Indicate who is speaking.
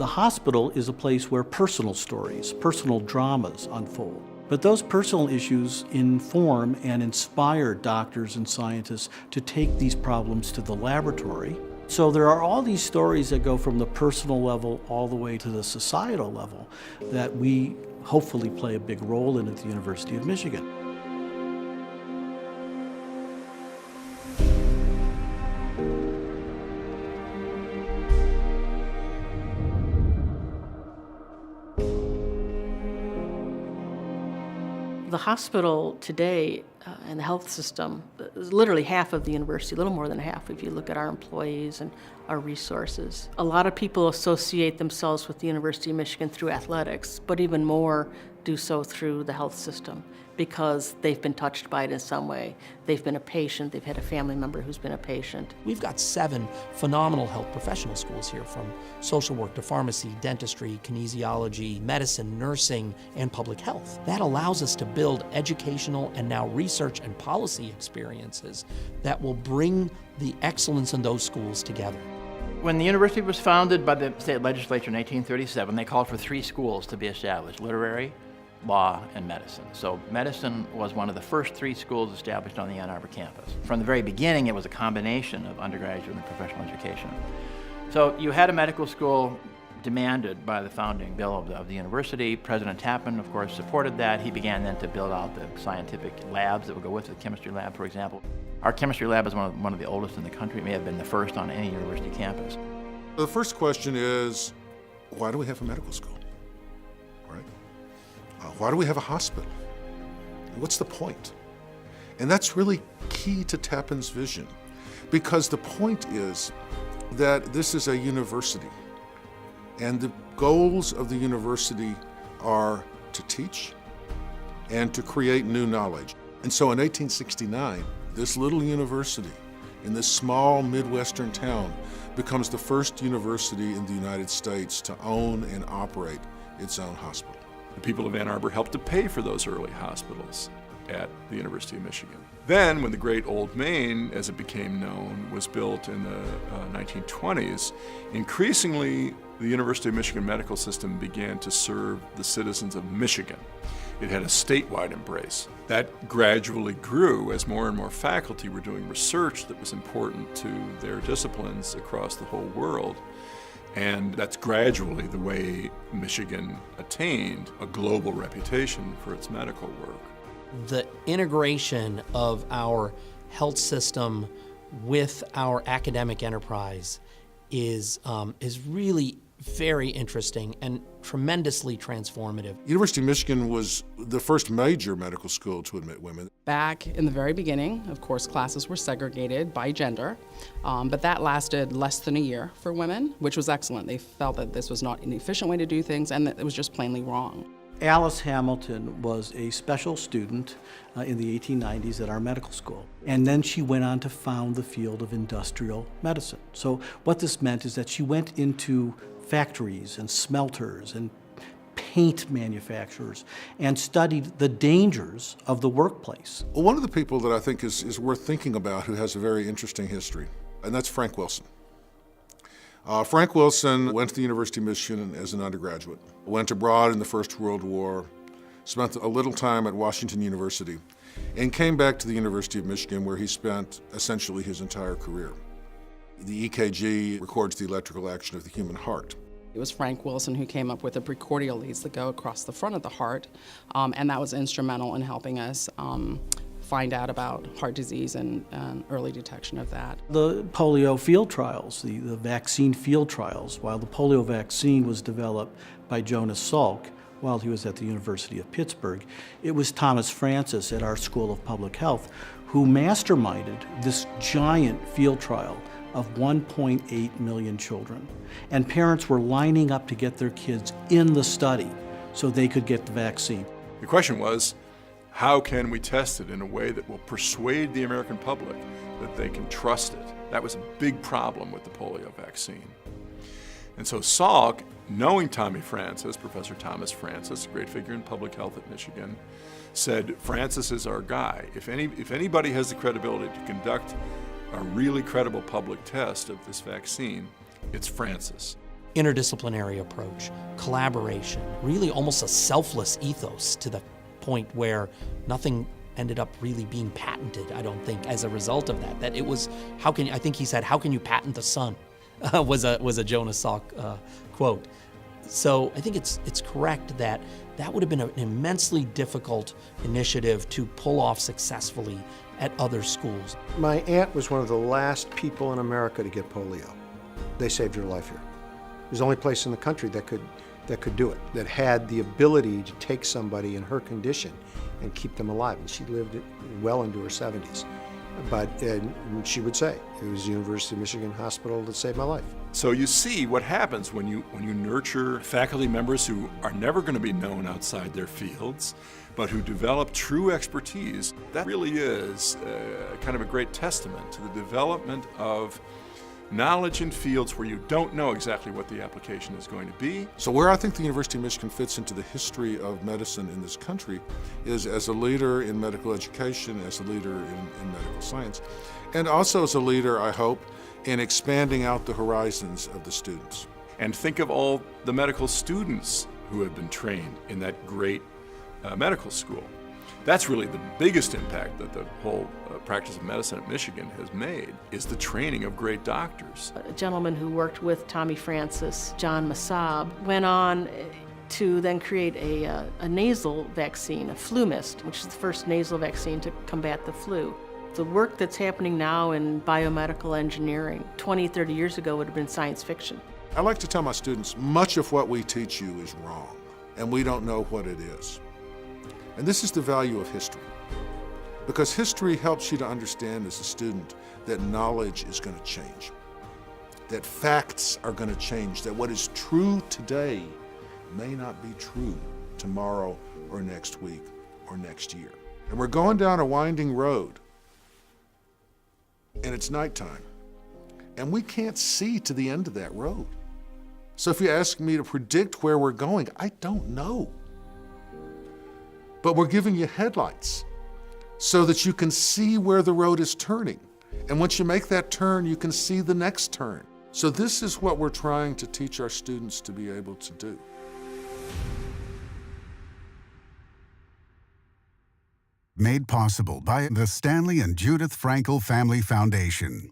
Speaker 1: The hospital is a place where personal stories, personal dramas unfold. But those personal issues inform and inspire doctors and scientists to take these problems to the laboratory. So there are all these stories that go from the personal level all the way to the societal level that we hopefully play a big role in at the University of Michigan.
Speaker 2: The hospital today and the health system is literally half of the university, a little more than half if you look at our employees and our resources. A lot of people associate themselves with the University of Michigan through athletics, but even more do so through the health system because they've been touched by it in some way. They've been a patient, they've had a family member who's been a patient.
Speaker 3: We've got 7 phenomenal health professional schools here, from social work to pharmacy, dentistry, kinesiology, medicine, nursing, and public health. That allows us to build educational and now research and policy experiences that will bring the excellence in those schools together.
Speaker 4: When the university was founded by the state legislature in 1837, they called for 3 schools to be established: literary, law, and medicine. So medicine was one of the first 3 schools established on the Ann Arbor campus. From the very beginning, it was a combination of undergraduate and professional education. So you had a medical school demanded by the founding bill of the university. President Tappan, of course, supported that. He began then to build out the scientific labs that would go with it, the chemistry lab, for example. Our chemistry lab is one of the oldest in the country. It may have been the first on any university campus.
Speaker 5: The first question is, why do we have a medical school, right? Why do we have a hospital? What's the point? And that's really key to Tappan's vision, because the point is that this is a university, and the goals of the university are to teach and to create new knowledge. And so in 1869, this little university in this small Midwestern town becomes the first university in the United States to own and operate its own hospital.
Speaker 6: The people of Ann Arbor helped to pay for those early hospitals at the University of Michigan. Then, when the Great Old Main, as it became known, was built in the 1920s, increasingly the University of Michigan medical system began to serve the citizens of Michigan. It had a statewide embrace. That gradually grew as more and more faculty were doing research that was important to their disciplines across the whole world. And that's gradually the way Michigan attained a global reputation for its medical work.
Speaker 3: The integration of our health system with our academic enterprise is really very interesting and tremendously transformative.
Speaker 5: University of Michigan was the first major medical school to admit women.
Speaker 7: Back in the very beginning, of course, classes were segregated by gender, but that lasted less than a year for women, which was excellent. They felt that this was not an efficient way to do things and that it was just plainly wrong.
Speaker 1: Alice Hamilton was a special student in the 1890s at our medical school. And then she went on to found the field of industrial medicine. So what this meant is that she went into factories and smelters and paint manufacturers and studied the dangers of the workplace.
Speaker 5: One of the people that I think is worth thinking about who has a very interesting history, and that's Frank Wilson. Frank Wilson went to the University of Michigan as an undergraduate, went abroad in the First World War, spent a little time at Washington University, and came back to the University of Michigan, where he spent essentially his entire career. The EKG records the electrical action of the human heart.
Speaker 7: It was Frank Wilson who came up with the precordial leads that go across the front of the heart, and that was instrumental in helping us find out about heart disease and early detection of that.
Speaker 1: The polio field trials, the vaccine field trials, while the polio vaccine was developed by Jonas Salk while he was at the University of Pittsburgh, it was Thomas Francis at our School of Public Health who masterminded this giant field trial of 1.8 million children. And parents were lining up to get their kids in the study so they could get the vaccine.
Speaker 6: The question was, how can we test it in a way that will persuade the American public that they can trust it? That was a big problem with the polio vaccine. And so Salk, knowing Tommy Francis, Professor Thomas Francis, a great figure in public health at Michigan, said, Francis is our guy. If anybody has the credibility to conduct a really credible public test of this vaccine, it's Francis.
Speaker 3: interdisciplinary approach, collaboration, really almost a selfless ethos to the point where nothing ended up really being patented, I don't think, as a result of that. That it was, I think he said, how can you patent the sun? was a Jonas Salk quote. So I think it's correct that that would have been an immensely difficult initiative to pull off successfully at other schools.
Speaker 8: My aunt was one of the last people in America to get polio. They saved her life here. It was the only place in the country that could do it, that had the ability to take somebody in her condition and keep them alive. And she lived well into her 70s. But she would say, it was the University of Michigan Hospital that saved my life.
Speaker 6: So you see what happens when you nurture faculty members who are never going to be known outside their fields, but who develop true expertise. That really is kind of a great testament to the development of knowledge in fields where you don't know exactly what the application is going to be.
Speaker 5: So where I think the University of Michigan fits into the history of medicine in this country is as a leader in medical education, as a leader in medical science, and also as a leader, I hope, in expanding out the horizons of the students.
Speaker 6: And think of all the medical students who have been trained in that great medical school. That's really the biggest impact that the whole practice of medicine at Michigan has made, is the training of great doctors.
Speaker 2: A gentleman who worked with Tommy Francis, John Masab, went on to then create a nasal vaccine, a flu mist, which is the first nasal vaccine to combat the flu. The work that's happening now in biomedical engineering 20, 30 years ago would have been science fiction.
Speaker 5: I like to tell my students, much of what we teach you is wrong, and we don't know what it is. And this is the value of history, because history helps you to understand as a student that knowledge is going to change, that facts are going to change, that what is true today may not be true tomorrow or next week or next year. And we're going down a winding road, and it's nighttime, and we can't see to the end of that road. So if you ask me to predict where we're going, I don't know. But we're giving you headlights so that you can see where the road is turning. And once you make that turn, you can see the next turn. So this is what we're trying to teach our students to be able to do.
Speaker 9: Made possible by the Stanley and Judith Frankel Family Foundation.